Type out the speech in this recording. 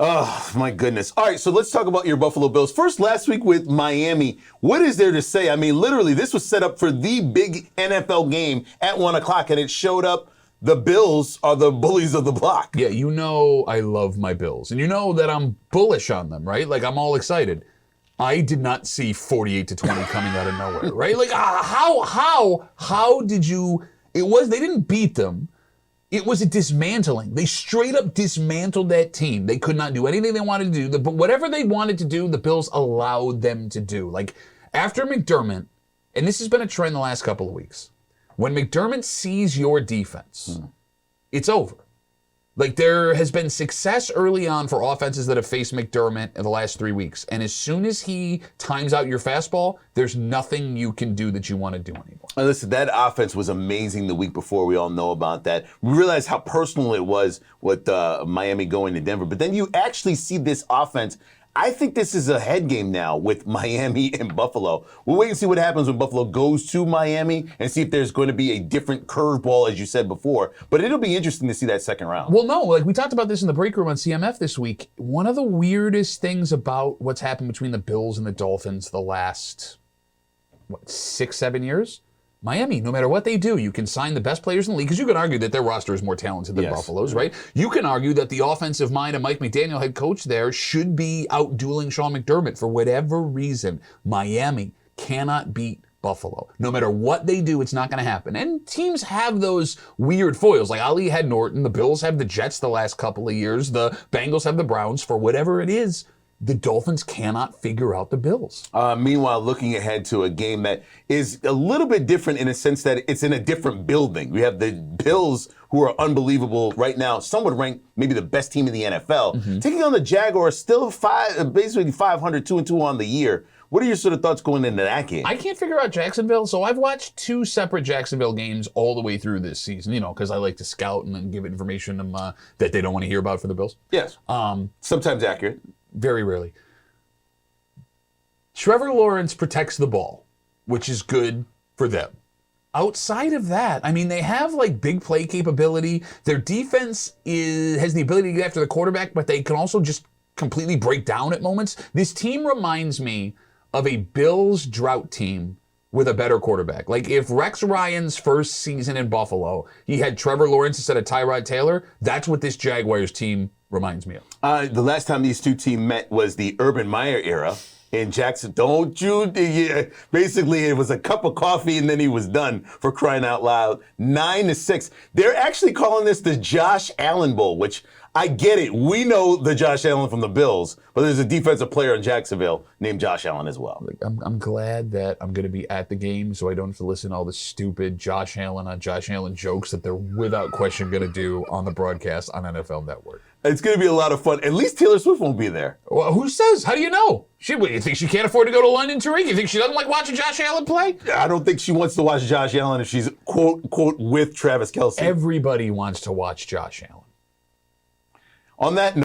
Oh, my goodness. All right, so let's talk about your Buffalo Bills. First, last week with Miami, what is there to say? I mean, literally, this was set up for the big NFL game at 1 o'clock, and it showed up. The Bills are the bullies of the block. Yeah, you know I love my Bills. And you know that I'm bullish on them, right? Like, I'm all excited. I did not see 48-20 coming out of nowhere, right? Like, how did you... They didn't beat them. It was a dismantling. They straight up dismantled that team. They could not do anything they wanted to do. But whatever they wanted to do, the Bills allowed them to do. Like, after McDermott, and this has been a trend the last couple of weeks, when McDermott sees your defense, it's over. Like, there has been success early on for offenses that have faced McDermott in the last 3 weeks. And as soon as he times out your fastball, there's nothing you can do that you want to do anymore. Listen, that offense was amazing the week before. We all know about that. We realized how personal it was with Miami going to Denver. But then you actually see this offense. I think this is a head game now with Miami and Buffalo. We'll wait and see what happens when Buffalo goes to Miami and see if there's going to be a different curveball, as you said before. But it'll be interesting to see that second round. Well, no, like we talked about this in the break room on CMF this week. One of the weirdest things about what's happened between the Bills and the Dolphins the last, 6-7 years? Miami, no matter what they do, you can sign the best players in the league, because you can argue that their roster is more talented than Buffalo's, right? You can argue that the offensive mind of Mike McDaniel, head coach there, should be out-dueling Sean McDermott. For whatever reason, Miami cannot beat Buffalo. No matter what they do, it's not going to happen. And teams have those weird foils. Like Ali had Norton, the Bills have the Jets the last couple of years, the Bengals have the Browns. For whatever it is, the Dolphins cannot figure out the Bills. Meanwhile, looking ahead to a game that is a little bit different in a sense that it's in a different building. We have the Bills, who are unbelievable right now. Some would rank maybe the best team in the NFL. Taking on the Jaguars, still basically 500, 2-2 on the year. What are your sort of thoughts going into that game? I can't figure out Jacksonville, so I've watched 2 separate Jacksonville games all the way through this season, because I like to scout and then give information that they don't want to hear about for the Bills. Yes. Sometimes accurate. Very rarely. Trevor Lawrence protects the ball, which is good for them. Outside of that, I mean, they have like big play capability. Their defense has the ability to get after the quarterback, but they can also just completely break down at moments. This team reminds me of a Bills drought team with a better quarterback. Like if Rex Ryan's first season in Buffalo, he had Trevor Lawrence instead of Tyrod Taylor, that's what this Jaguars team reminds me of. The last time these two teams met was the Urban Meyer era in Jackson. Basically, it was a cup of coffee and then he was done, for crying out loud. 9-6. They're actually calling this the Josh Allen Bowl, which I get it. We know the Josh Allen from the Bills, but there's a defensive player in Jacksonville named Josh Allen as well. I'm glad that I'm going to be at the game so I don't have to listen to all the stupid Josh Allen jokes that they're without question going to do on the broadcast on NFL Network. It's going to be a lot of fun. At least Taylor Swift won't be there. Well, who says? How do you know? You think she can't afford to go to London, Tariq? You think she doesn't like watching Josh Allen play? I don't think she wants to watch Josh Allen if she's, quote, with Travis Kelce. Everybody wants to watch Josh Allen. On that note,